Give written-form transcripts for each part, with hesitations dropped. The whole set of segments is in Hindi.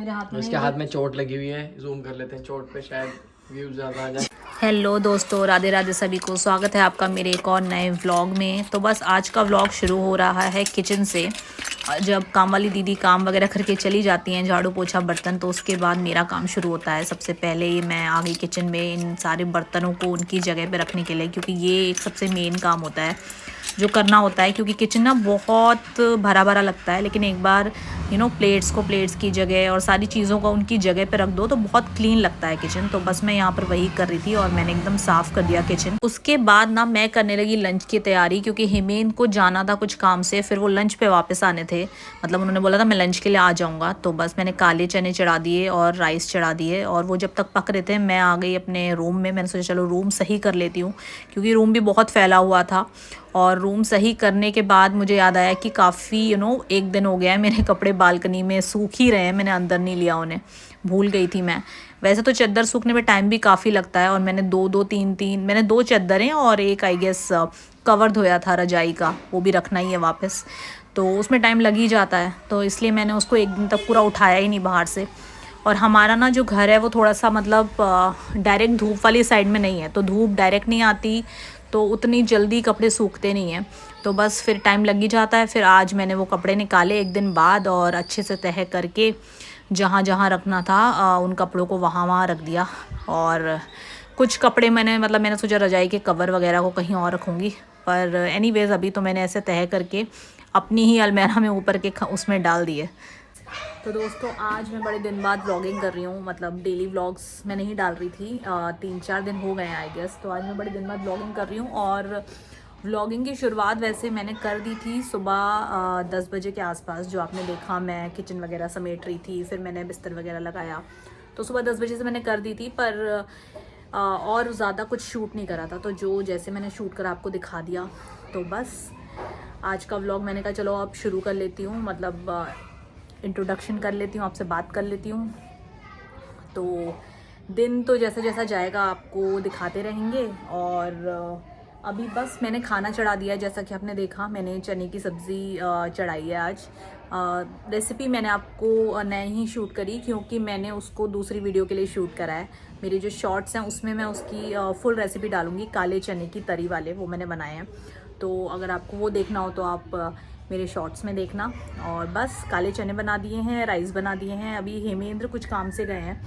मेरे हाथ में उसके हाथ में चोट लगी हुई है, जूम कर लेते हैं चोट पे, शायद व्यूज ज़्यादा आ जाए। हेलो दोस्तों, राधे राधे सभी को। स्वागत है आपका मेरे एक और नए व्लॉग में। तो बस आज का व्लॉग शुरू हो रहा है किचन से। जब काम वाली दीदी काम वगैरह करके चली जाती हैं, झाड़ू पोछा बर्तन, तो उसके बाद मेरा काम शुरू होता है। सबसे पहले मैं आ गई किचन में इन सारे बर्तनों को उनकी जगह पे रखने के लिए, क्योंकि ये एक सबसे मेन काम होता है जो करना होता है। क्योंकि किचन ना बहुत भरा भरा लगता है, लेकिन एक बार प्लेट्स को प्लेट्स की जगह और सारी चीज़ों को उनकी जगह पे रख दो तो बहुत क्लीन लगता है किचन। तो बस मैं यहाँ पर वही कर रही थी और मैंने एकदम साफ़ कर दिया किचन। उसके बाद ना मैं करने लगी लंच की तैयारी, क्योंकि हिमेन को जाना था कुछ काम से, फिर वो लंच पे वापस आने थे। मतलब उन्होंने बोला था मैं लंच के लिए आ जाऊँगा। तो बस मैंने काले चने चढ़ा दिए और राइस चढ़ा दिए, और वो जब तक पक रहे थे मैं आ गई अपने रूम में। मैंने सोचा चलो रूम सही कर लेती हूँ, क्योंकि रूम भी बहुत फैला हुआ था। और रूम सही करने के बाद मुझे याद आया कि काफ़ी एक दिन हो गया है मेरे कपड़े बालकनी में सूख ही रहे हैं, मैंने अंदर नहीं लिया उन्हें, भूल गई थी मैं। वैसे तो चद्दर सूखने में टाइम भी काफ़ी लगता है, और मैंने मैंने दो चद्दरें और एक आई गेस कवर धोया था रजाई का, वो भी रखना ही है वापस, तो उसमें टाइम लग ही जाता है। तो इसलिए मैंने उसको एक दिन तक पूरा उठाया ही नहीं बाहर से। और हमारा ना जो घर है वो थोड़ा सा मतलब डायरेक्ट धूप वाली साइड में नहीं है, तो धूप डायरेक्ट नहीं आती, तो उतनी जल्दी कपड़े सूखते नहीं हैं। तो बस फिर टाइम लग ही जाता है। फिर आज मैंने वो कपड़े निकाले एक दिन बाद और अच्छे से तह करके जहाँ जहाँ रखना था उन कपड़ों को वहाँ वहाँ रख दिया। और कुछ कपड़े मैंने सोचा रजाई के कवर वगैरह को कहीं और रखूँगी, पर एनीवेज अभी तो मैंने ऐसे तह करके अपनी ही अलमीरा में ऊपर के उसमें डाल दिए। तो दोस्तों आज मैं बड़े दिन बाद व्लॉगिंग कर रही हूँ, मतलब डेली व्लॉग्स मैं नहीं डाल रही थी, 3-4 दिन हो गए हैं आई गेस। तो आज मैं बड़े दिन बाद व्लॉगिंग कर रही हूँ। और व्लॉगिंग की शुरुआत वैसे मैंने कर दी थी सुबह 10 बजे के आसपास। जो आपने देखा मैं किचन वगैरह समेट रही थी, फिर मैंने बिस्तर वगैरह लगाया, तो सुबह 10 बजे से मैंने कर दी थी। पर और ज़्यादा कुछ शूट नहीं करा था, तो जो जैसे मैंने शूट करा आपको दिखा दिया। तो बस आज का व्लॉग मैंने कहा चलो अब शुरू कर लेती हूँ, मतलब इंट्रोडक्शन कर लेती हूँ, आपसे बात कर लेती हूँ। तो दिन तो जैसा जैसा जाएगा आपको दिखाते रहेंगे। और अभी बस मैंने खाना चढ़ा दिया, जैसा कि आपने देखा मैंने चने की सब्ज़ी चढ़ाई है आज। रेसिपी मैंने आपको नहीं शूट करी, क्योंकि मैंने उसको दूसरी वीडियो के लिए शूट करा है। मेरी जो शॉर्ट्स हैं उसमें मैं उसकी फुल रेसिपी डालूँगी, काले चने की तरी वाले वो मैंने बनाए हैं। तो अगर आपको वो देखना हो तो आप मेरे शॉर्ट्स में देखना। और बस काले चने बना दिए हैं, राइस बना दिए हैं। अभी हेमेंद्र कुछ काम से गए हैं,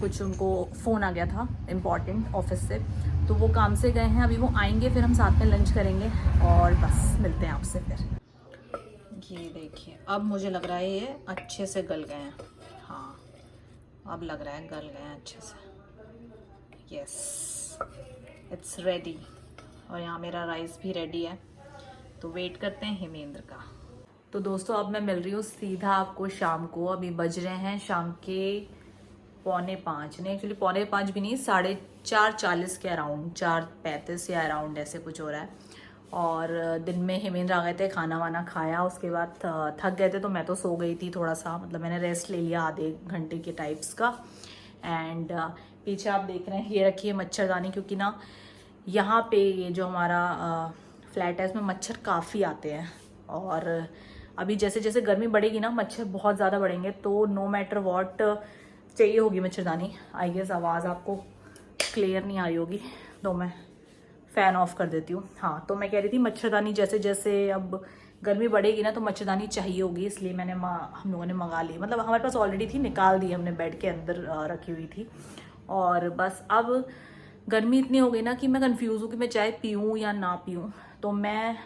कुछ उनको फ़ोन आ गया था इम्पॉर्टेंट ऑफिस से, तो वो काम से गए हैं। अभी वो आएंगे, फिर हम साथ में लंच करेंगे और बस मिलते हैं आपसे फिर। ये देखिए अब मुझे लग रहा है ये अच्छे से गल गए हैं। हाँ अब लग रहा है गल गए हैं अच्छे से। Yes it's ready. और यहाँ मेरा राइस भी रेडी है, तो वेट करते हैं हेमेंद्र का। तो दोस्तों अब मैं मिल रही हूँ सीधा आपको शाम को। अभी बज रहे हैं शाम के 4:45, नहीं एक्चुअली 4:45 भी नहीं, 4:40 के अराउंड, 4:35 या अराउंड ऐसे कुछ हो रहा है। और दिन में हेमेंद्र आ गए थे, खाना वाना खाया, उसके बाद थक गए थे तो मैं तो सो गई थी थोड़ा सा, मतलब मैंने रेस्ट ले लिया आधे घंटे के टाइप्स का। एंड पीछे आप देख रहे हैं ये रखी है मच्छरदानी, क्योंकि ना यहाँ पे ये जो हमारा फ्लैट है इसमें मच्छर काफ़ी आते हैं। और अभी जैसे जैसे गर्मी बढ़ेगी ना मच्छर बहुत ज़्यादा बढ़ेंगे, तो नो मैटर व्हाट चाहिए होगी मच्छरदानी। आई गेस आवाज़ आपको क्लियर नहीं आ रही होगी, तो मैं फ़ैन ऑफ कर देती हूँ। हाँ तो मैं कह रही थी मच्छरदानी जैसे जैसे अब गर्मी बढ़ेगी ना तो मच्छरदानी चाहिए होगी, इसलिए हम लोगों ने मंगा ली। मतलब हमारे पास ऑलरेडी थी, निकाल दी हमने, बेड के अंदर रखी हुई थी। और बस अब गर्मी इतनी हो गई ना कि मैं कंफ्यूज हूँ कि मैं चाय पीऊँ या ना पीऊँ। तो मैं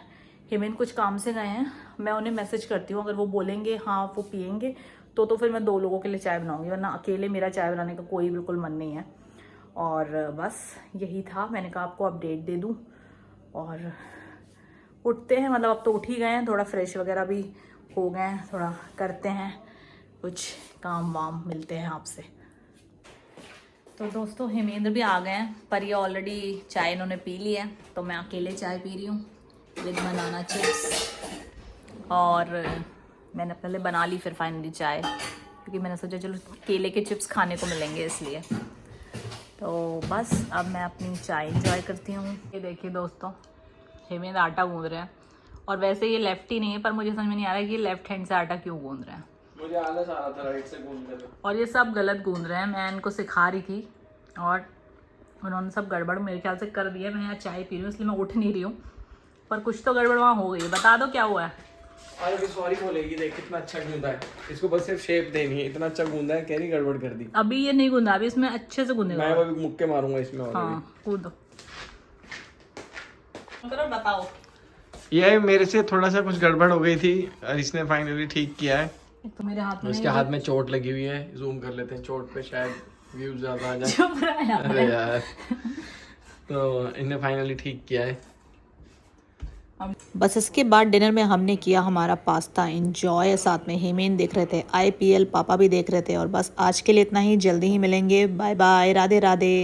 हेमेंद्र कुछ काम से गए हैं, मैं उन्हें मैसेज करती हूँ, अगर वो बोलेंगे हाँ वो पियेंगे तो फिर मैं 2 लोगों के लिए चाय बनाऊंगी, वरना अकेले मेरा चाय बनाने का कोई बिल्कुल मन नहीं है। और बस यही था, मैंने कहा आपको अपडेट दे दूँ। और उठते हैं, मतलब अब तो उठ ही गए हैं, थोड़ा फ्रेश वगैरह भी हो गए हैं, थोड़ा करते हैं कुछ काम वाम, मिलते हैं आपसे। तो दोस्तों हेमेंद्र भी आ गए हैं, पर ये ऑलरेडी चाय इन्होंने पी ली है, तो मैं अकेले चाय पी रही हूँ विद बनाना चिप्स। और मैंने पहले बना ली फिर फाइनली चाय, क्योंकि मैंने सोचा चलो केले के चिप्स खाने को मिलेंगे इसलिए। तो बस अब मैं अपनी चाय इंजॉय करती हूँ। ये देखिए दोस्तों हेमेंद्र आटा गूंद रहे हैं, और वैसे ये लेफ्ट ही नहीं है, पर मुझे समझ में नहीं आ रहा है कि ये लेफ्ट हैंड से आटा क्यों गूंद रहे हैं। मुझे आलस आ रहा था राइट से गूंदने में। और ये सब गलत गूंद रहे हैं, मैं इनको सिखा रही थी और उन्होंने सब गड़बड़ मेरे ख्याल से कर दिया। मैं यहाँ चाय पी रही हूँ इसलिए मैं उठ नहीं रही हूँ, पर कुछ तो गड़बड़ वहाँ हो गई। बता दो क्या हुआ है। और अभी सॉरी बोलेगी, देख कितना अच्छा गूंदा है, इसको बस सिर्फ शेप देनी है, इतना अच्छा गूंदा है, कह रही गड़बड़ कर दी। अभी ये नहीं गूंदा, अभी इसमें अच्छे से गूंदेगा। मैं अभी मुक्के मारूंगा इसमें। और हाँ कूदो, बताओ। ये मेरे से थोड़ा सा कुछ गड़बड़ हो गई थी और इसने फाइनली ठीक किया है। तो मेरे हाथ में इसके हाथ में चोट लगी हुई है, जूम कर लेते हैं चोट पे, शायद व्यूज ज्यादा आ जाए। चुप रहा यार। अरे यार तो इन्हें फाइनली ठीक किया है। बस इसके बाद डिनर में हमने किया हमारा पास्ता एंजॉय, साथ में हेमेन देख रहे थे IPL, पापा भी देख रहे थे। और बस आज के लिए इतना ही, जल्दी ही मिलेंगे, बाय बाय, राधे राधे।